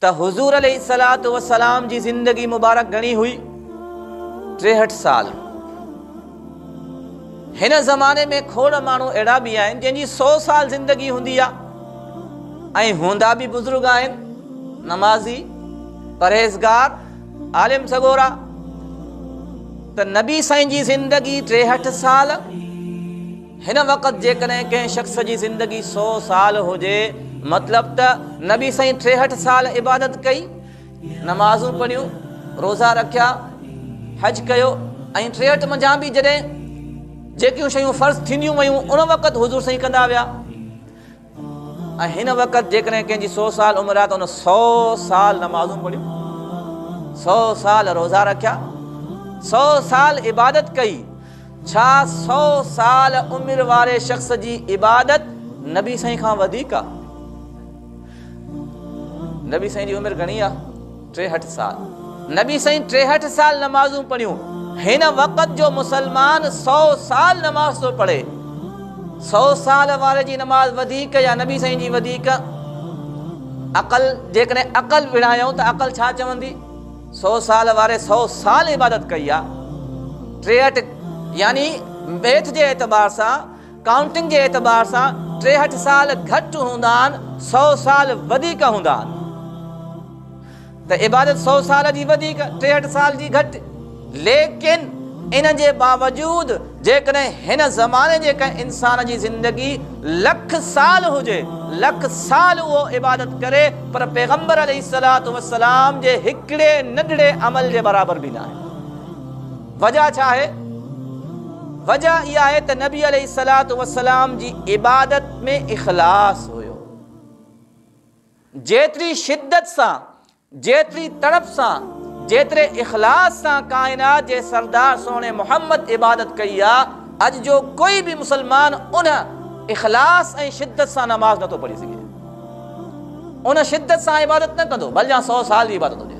त हुजूर अलैहिस्सलातु वस्सलाम जी ज़िंदगी मुबारक घणी हुई? 63 साल। हिन ज़माने में खोड़ माण्हू अहिड़ा बि आहिनि जंहिंजी 100 साल ज़िंदगी हूंदी आहे ऐं हूंदा बि बुज़ुर्ग आहिनि, नमाज़ी, परहेज़गार, आलिम सगोरा। त नबी साईं जी ज़िंदगी 63 साल। हिन वक़्त जेकॾहिं कंहिं शख़्स जी ज़िंदगी 100 साल हुजे, मतलब त नबी साईं 63 साल इबादत कई, नमाज़ूं पढ़ियूं, रोज़ा रखिया, हज कयो, ऐं 63 मंझां बि जॾहिं जेकियूं शयूं फ़र्ज़ थींदियूं वयूं उन वक़्त हुजूर साईं कंदा विया। ऐं हिन वक़्त जेकॾहिं कंहिंजी 100 साल उमिरि आहे त उन 100 साल नमाज़ूं पढ़ियूं, 100 साल रोज़ा रखिया, 100 साल इबादत कई। छा 100 साल उमिरि वारे शख़्स जी इबादत नबी साईं खां वधीक आहे? नबी साईं जी उमिरि घणी आहे? 63 साल। नबी साईं 63 साल नमाज़ूं पढ़ियूं। हिन वक़्त जो मुसलमान 100 साल नमाज़ थो पढ़े। 100 साल वारे जी नमाज़ वधीक या नबी साईं जी वधीक? अक़ल, जेकॾहिं अक़ल विढ़ायूं त अक़ल छा चवंदी? 100 साल वारे 100 साल इबादत कई आहे। 63 यानी मैथ जे एतबार सां, काउंटिंग जे एतबार सां 63 साल घटि हूंदा आहिनि, 100 साल वधीक हूंदा आहिनि। त इबादत 100 साल जी वधीक, 63 साल जी घटि। लेकिन इन जे बावजूदि जेकॾहिं हिन ज़माने जे कंहिं इंसान जी ज़िंदगी 1,00,000 साल हुजे, 1,00,000 साल उहो इबादत करे, पर पैगंबर अलैहिस्सलातु वस्सलाम जे हिकिड़े नंढड़े अमल जे बराबरि बि न आहे। वजह छा आहे? वजह इहा आहे त नबी अलैहिस्सलातु वस्सलाम जी इबादत में इख़लास हुयो। जेतिरी शिद्दत सां, जेतिरी तड़प सां, जेतिरे इख़लास सां काइनात जे सरदार सोने मोहम्मद इबादत कई आहे, अॼु जो कोई बि मुसलमान उन इख़लास ऐं शिद्दत सां नमाज़ नथो पढ़ी सघे, उन शिद्दत सां इबादत न कंदो, भले 100 साल जी इबादत हुजे।